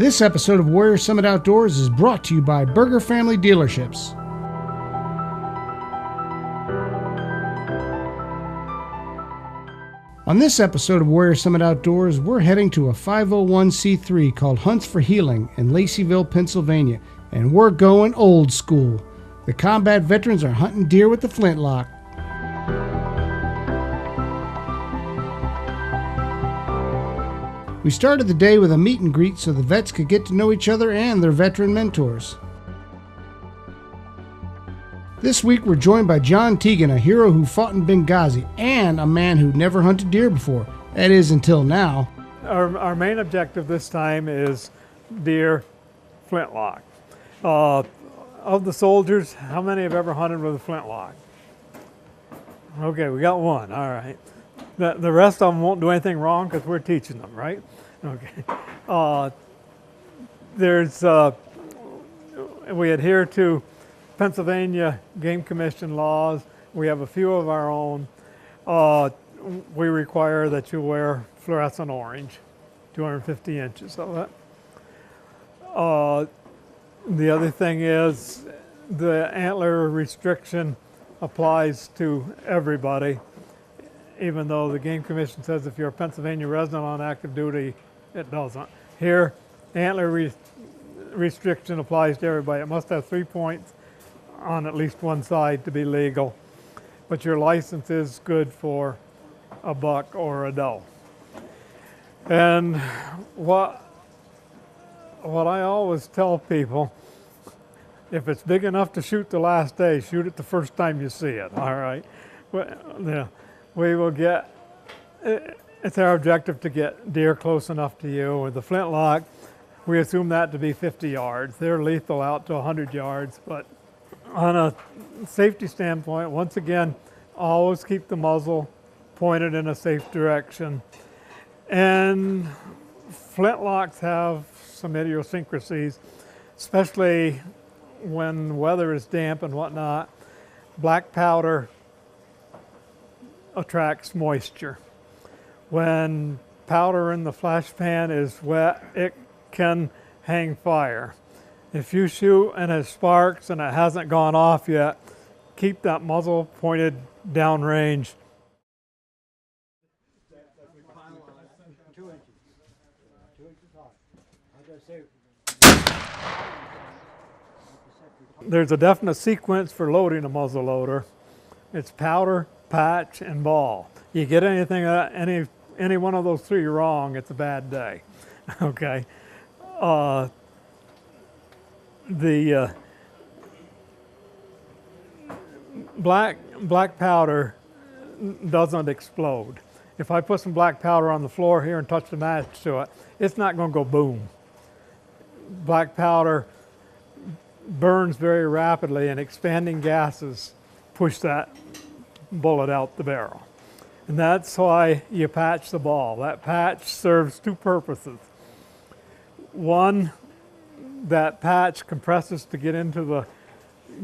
This episode of Warrior Summit Outdoors is brought to you by Burger Family Dealerships. On this episode of Warrior Summit Outdoors, we're heading to a 501c3 called Hunts for Healing in Laceyville, Pennsylvania, and we're going old school. The combat veterans are hunting deer with the Flintlock. We started the day with a meet and greet so the vets could get to know each other and their veteran mentors. This week we're joined by John TIEGEN, a hero who fought in Benghazi and a man who never hunted deer before. That is, until now. Our main objective this time is deer flintlock. Of the soldiers, how many have ever hunted with a flintlock? Okay, we got one, all right. The rest of them won't do anything wrong because we're teaching them, right? Okay. We adhere to Pennsylvania Game Commission laws. We have a few of our own. We require that you wear fluorescent orange, 250 inches of it. The other thing is the antler restriction applies to everybody, even though the Game Commission says if you're a Pennsylvania resident on active duty, it doesn't. Here, antler restriction applies to everybody. It must have 3 points on at least one side to be legal, but your license is good for a buck or a doe. And what I always tell people, if it's big enough to shoot the last day, shoot it the first time you see it, all right? We will get, it's our objective to get deer close enough to you. With the flintlock, we assume that to be 50 yards. They're lethal out to 100 yards, but on a safety standpoint, once again, always keep the muzzle pointed in a safe direction. And flintlocks have some idiosyncrasies, especially when weather is damp and whatnot. Black powder attracts moisture. When powder in the flash pan is wet, it can hang fire. If you shoot and it sparks and it hasn't gone off yet, keep that muzzle pointed downrange. There's a definite sequence for loading a muzzle loader. It's powder, patch, and ball. You get anything, any one of those three wrong, it's a bad day. Okay. The black powder doesn't explode. If I put some black powder on the floor here and touch the match to it, it's not going to go boom. Black powder burns very rapidly, and expanding gases push that bullet out the barrel. And that's why you patch the ball. That patch serves two purposes. One, that patch compresses to get into the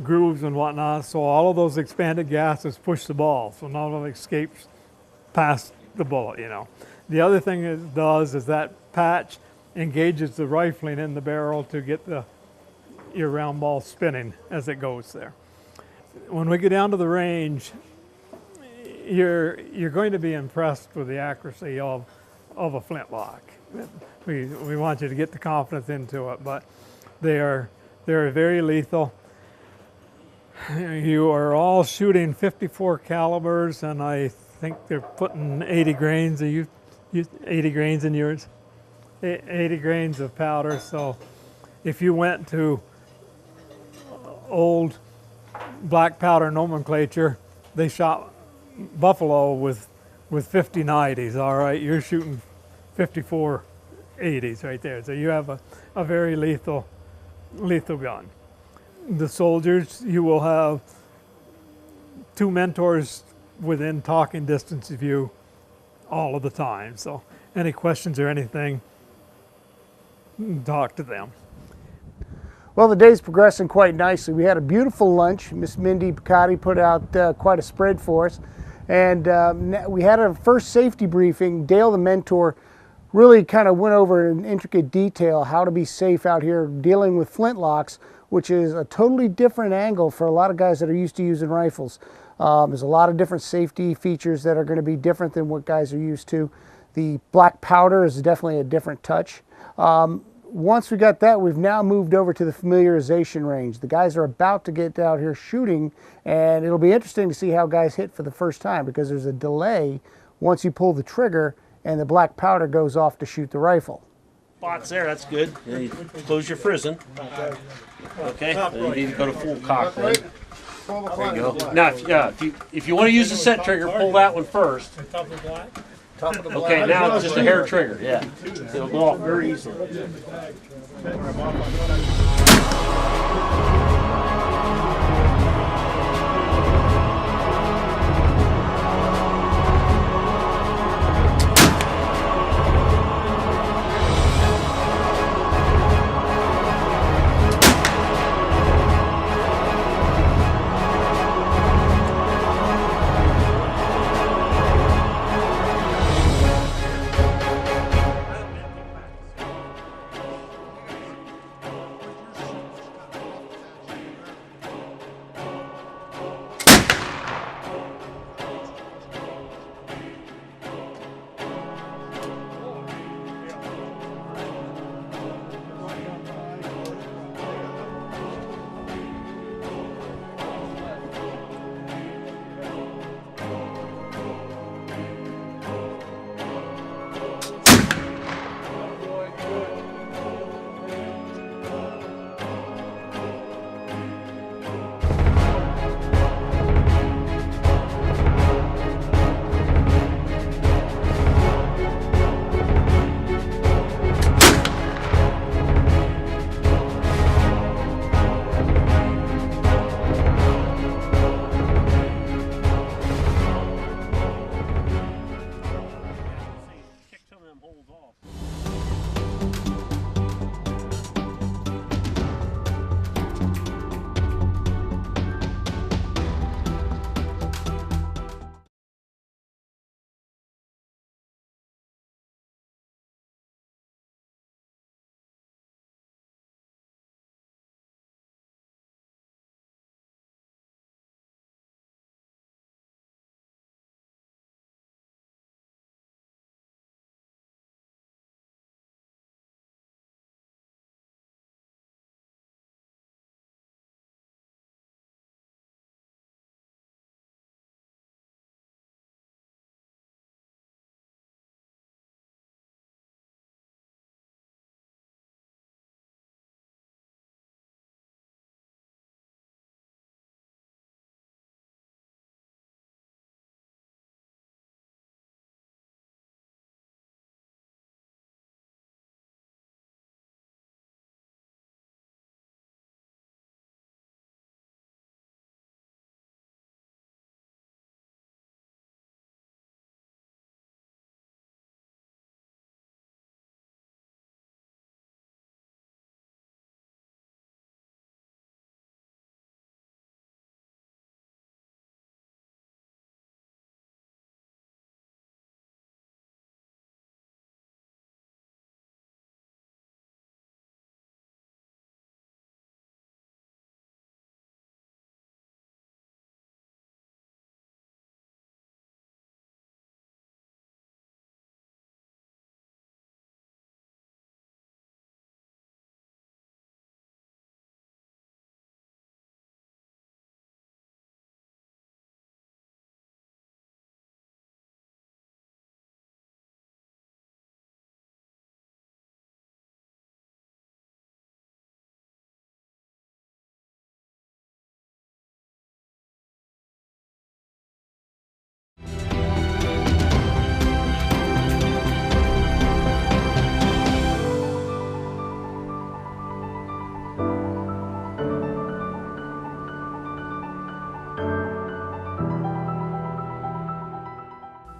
grooves and whatnot, so all of those expanded gases push the ball, so none of it escapes past the bullet, you know. The other thing it does is that patch engages the rifling in the barrel to get your round ball spinning as it goes there. When we get down to the range, you're going to be impressed with the accuracy of a flintlock. We want you to get the confidence into it, but they're very lethal. You are all shooting 54 calibers, and I think they're putting 80 grains. Are you 80 grains in yours? 80 grains of powder. So if you went to old black powder nomenclature, they shot buffalo with 50 90s, all right? You're shooting 54 80s right there. So you have a very lethal gun. The soldiers, you will have two mentors within talking distance of you all of the time. So any questions or anything, talk to them. Well, the day's progressing quite nicely. We had a beautiful lunch. Miss Mindy Picotti put out quite a spread for us. And we had our first safety briefing. Dale, the mentor, really kind of went over in intricate detail how to be safe out here dealing with flintlocks, which is a totally different angle for a lot of guys that are used to using rifles. There's a lot of different safety features that are going to be different than what guys are used to. The black powder is definitely a different touch. Once we got that, we've now moved over to the familiarization range. The guys are about to get out here shooting, and it'll be interesting to see how guys hit for the first time, because there's a delay once you pull the trigger and the black powder goes off to shoot the rifle. Spots there, that's good. Then you close your frizzen. Okay, then you need to go to full cock then. There you go. Now, if you want to use the set trigger, pull that one first. Okay, now it's just a hair trigger, yeah. It'll go off very easily.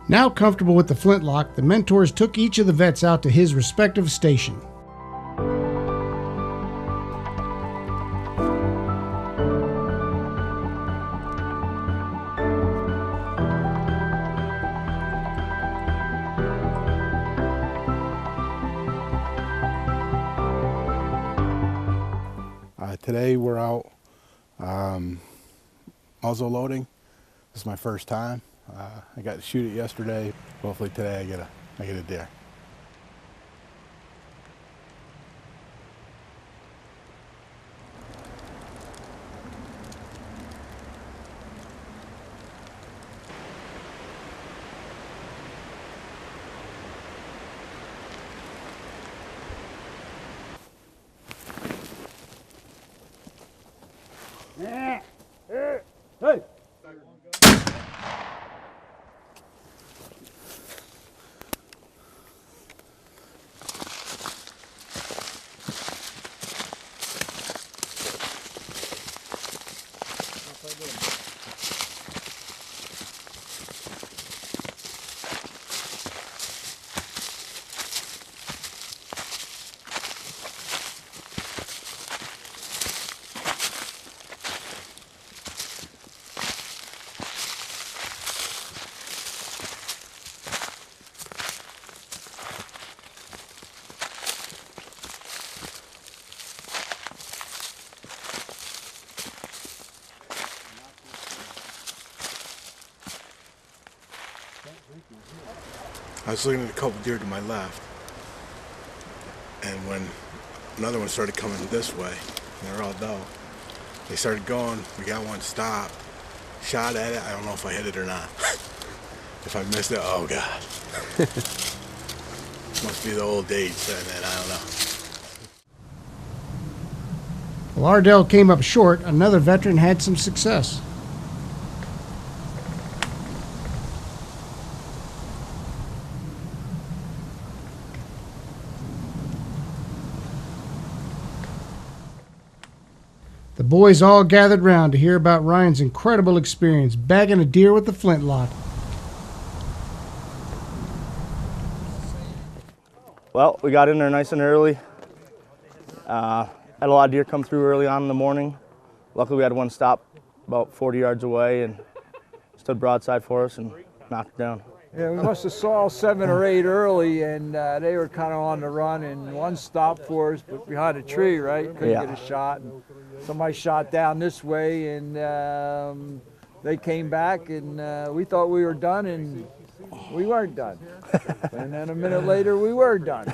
Now comfortable with the flintlock, the mentors took each of the vets out to his respective station. Today we're out muzzle loading. This is my first time. I got to shoot it yesterday. Hopefully today I get a deer. Hey! I was looking at a couple deer to my left, and when another one started coming this way, and they're all doe, they started going. We got one stop, shot at it. I don't know if I hit it or not. If I missed it, oh God. Must be the old age saying that, I don't know. Well, Ardill came up short. Another veteran had some success. The boys all gathered round to hear about Ryan's incredible experience bagging a deer with the Flintlock. Well, we got in there nice and early. Had a lot of deer come through early on in the morning. Luckily we had one stop about 40 yards away and stood broadside for us and knocked it down. Yeah, we must have saw 7 or 8 early, and they were kind of on the run, and one stopped for us, but behind a tree, right? Couldn't Yeah. get a shot. And somebody shot down this way, and they came back, and we thought we were done, and we weren't done. And then a minute later, we were done.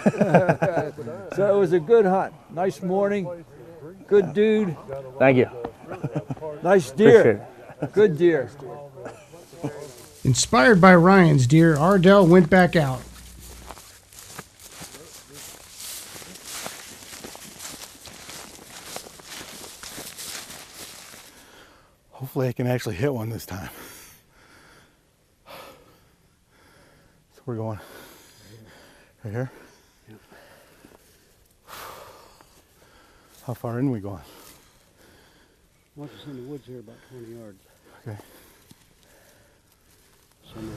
So it was a good hunt. Nice morning. Good dude. Thank you. Nice Appreciate deer. it. Good deer. Inspired by Ryan's deer, Ardill went back out. Hopefully I can actually hit one this time. So we're going right here. How far in are we going? Once it's in the woods here, about 20 yards. Okay. Somewhere.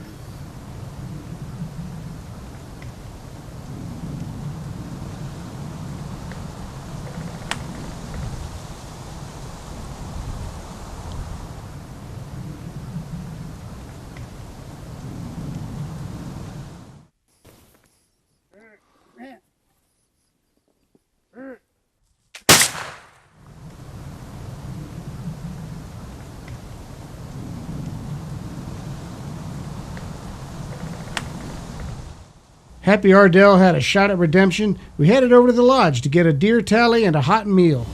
Happy Ardill had a shot at redemption. We headed over to the lodge to get a deer tally and a hot meal.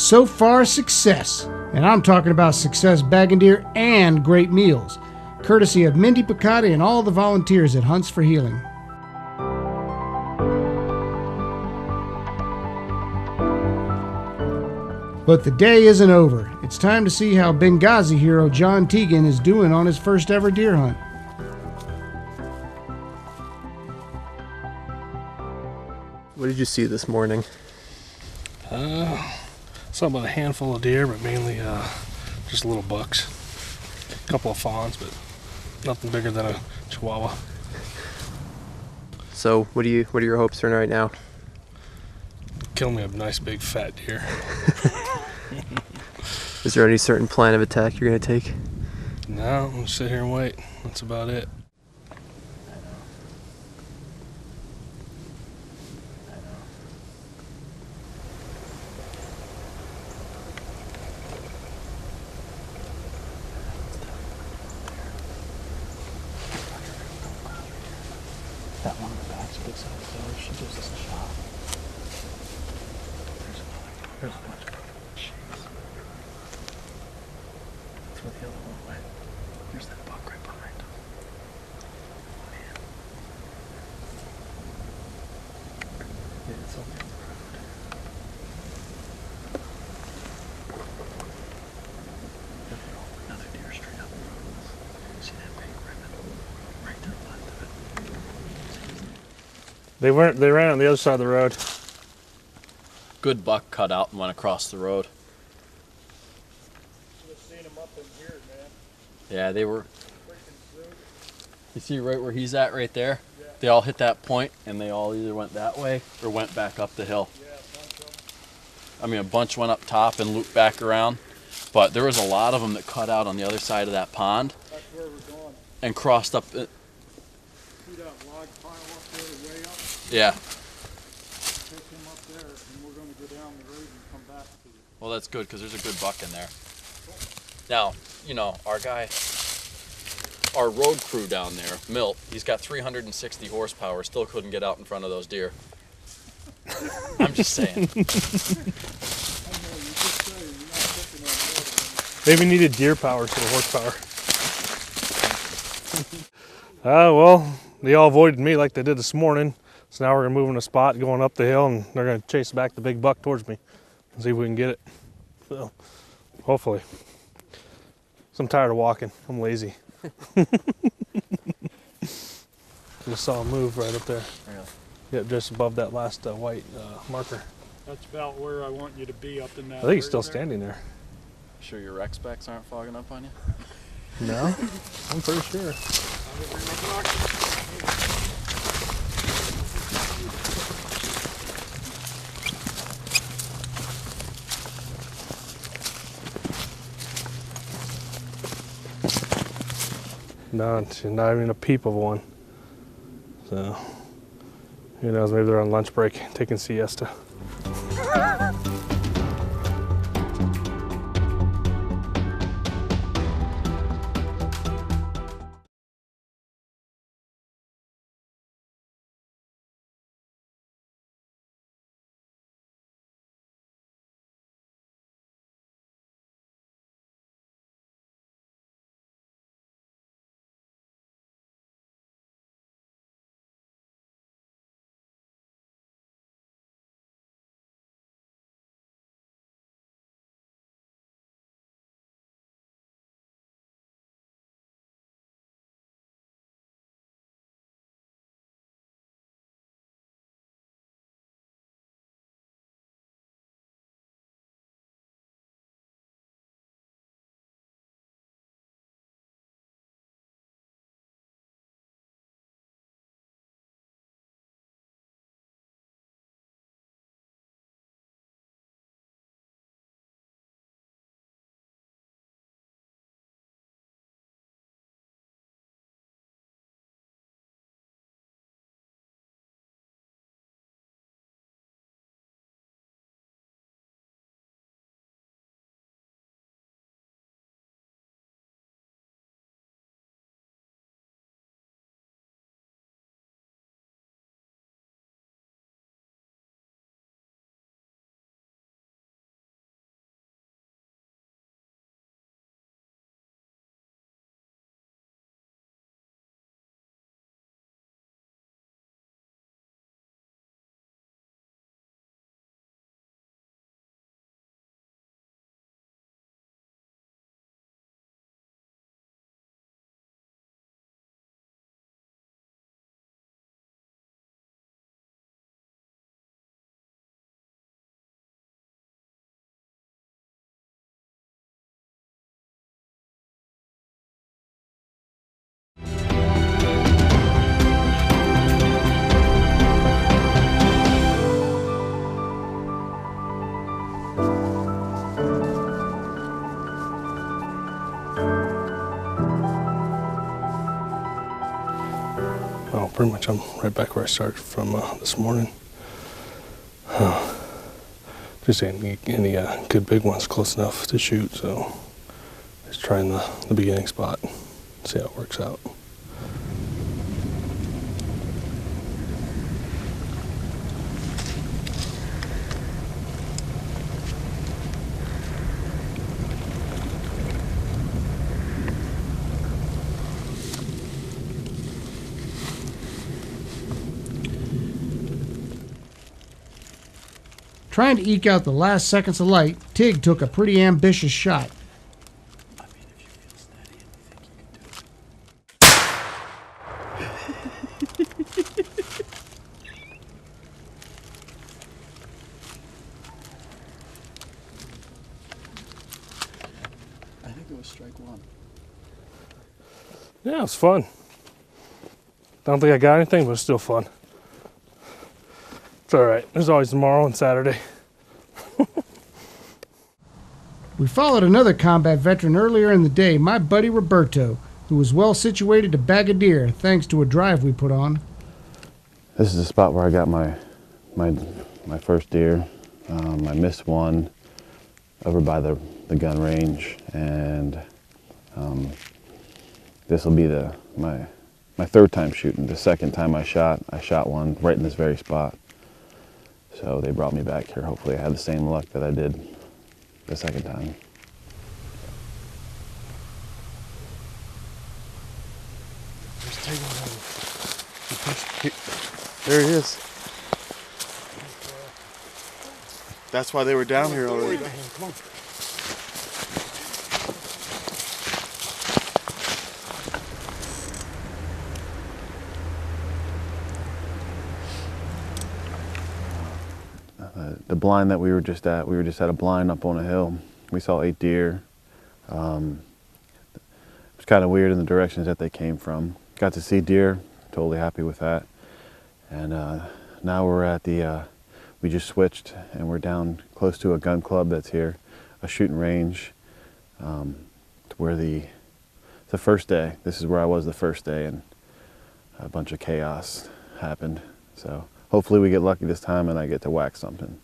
So far, success. And I'm talking about success bagging deer and great meals. Courtesy of Mindy Picotti and all the volunteers at Hunts for Healing. But the day isn't over. It's time to see how Benghazi hero John TIEGEN is doing on his first ever deer hunt. What did you see this morning? Saw about a handful of deer, but mainly just little bucks. A couple of fawns, but nothing bigger than a chihuahua. So what are your hopes for right now? Kill me a nice big fat deer. Is there any certain plan of attack you're gonna take? No, I'm gonna sit here and wait. That's about it. That one in the back, she gets out of there, she gives us a shot. There's another one. There's a bunch of them. Jeez. That's where the other one went. There's that buck right behind him. Man. Yeah, it's over on the road. Another deer straight up in front of us. See that big ribbon right to the left of it? They ran on the other side of the road. Good buck cut out and went across the road. Yeah, they were. You see right where he's at right there? Yeah. They all hit that point and they all either went that way or went back up the hill. Yeah, a bunch of them. I mean, a bunch went up top and looped back around, but there was a lot of them that cut out on the other side of that pond. That's where we're going. And crossed up. See that log pile up there way up? Yeah. Take him up there, and we're going to go down the road and come back to you. Well, that's good because there's a good buck in there. Now, you know, our road crew down there, Milt, he's got 360 horsepower, still couldn't get out in front of those deer. I'm just saying. Maybe needed deer power instead of horsepower. Well, they all avoided me like they did this morning. So now we're gonna move in a spot going up the hill and they're gonna chase back the big buck towards me and see if we can get it. So, hopefully. So I'm tired of walking. I'm lazy. Just saw him move right up there. Really? Yep, just above that last white marker. That's about where I want you to be, up in that. I think he's still standing there. Sure your rec specs aren't fogging up on you? No, I'm pretty sure. Not even a peep of one. So, who knows, maybe they're on lunch break, taking siesta. Well, pretty much I'm right back where I started from this morning. Just ain't any good big ones close enough to shoot, so just trying the beginning spot, see how it works out. Trying to eke out the last seconds of light, Tig took a pretty ambitious shot. I think it was strike one. Yeah, it was fun. Don't think I got anything, but it's still fun. It's all right. There's always tomorrow and Saturday. We followed another combat veteran earlier in the day, my buddy Roberto, who was well situated to bag a deer thanks to a drive we put on. This is the spot where I got my first deer. I missed one over by the gun range, and this will be my third time shooting. The second time I shot one right in this very spot. So they brought me back here. Hopefully I had the same luck that I did the second time. There he is. That's why they were down here already. The blind that we were just at a blind up on a hill. We saw 8 deer. It was kind of weird in the directions that they came from. Got to see deer, totally happy with that. And now we're at we just switched and we're down close to a gun club that's here, a shooting range, to where the first day, this is where I was the first day, and a bunch of chaos happened. So hopefully we get lucky this time and I get to whack something.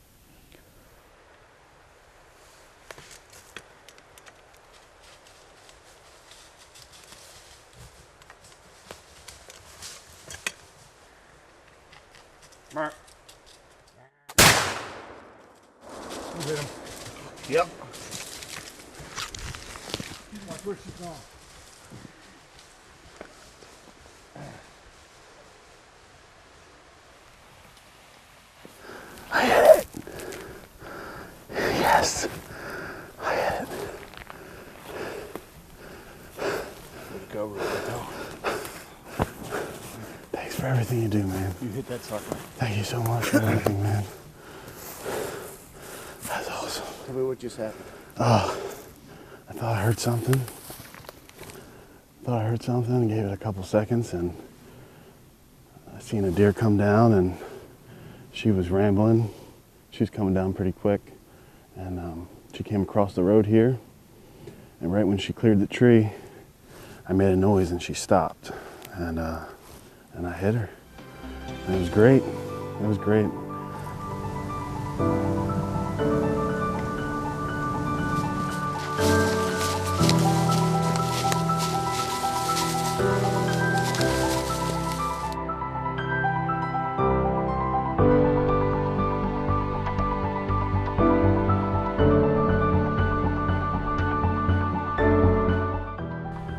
Mark. You hit him. Yep. Watch where she's gone. I hit it. Yes. I hit it. Good go, Roberto. Thanks for everything you do, man. You hit that sucker. Thank you so much for everything, man. That's awesome. Tell me what just happened. Oh, I thought I heard something. And gave it a couple seconds, and I seen a deer come down, and she was rambling. She was coming down pretty quick, and she came across the road here, and right when she cleared the tree, I made a noise and she stopped, and I hit her. And it was great. It was great.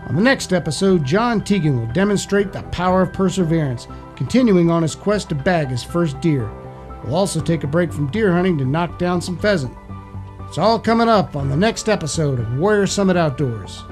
On the next episode, John TIEGEN will demonstrate the power of perseverance, continuing on his quest to bag his first deer. We'll also take a break from deer hunting to knock down some pheasant. It's all coming up on the next episode of Warrior Summit Outdoors.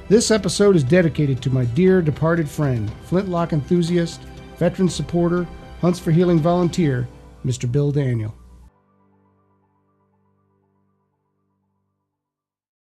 This episode is dedicated to my dear departed friend, Flintlock enthusiast, veteran supporter, Hunts for Healing volunteer, Mr. Bill Daniel.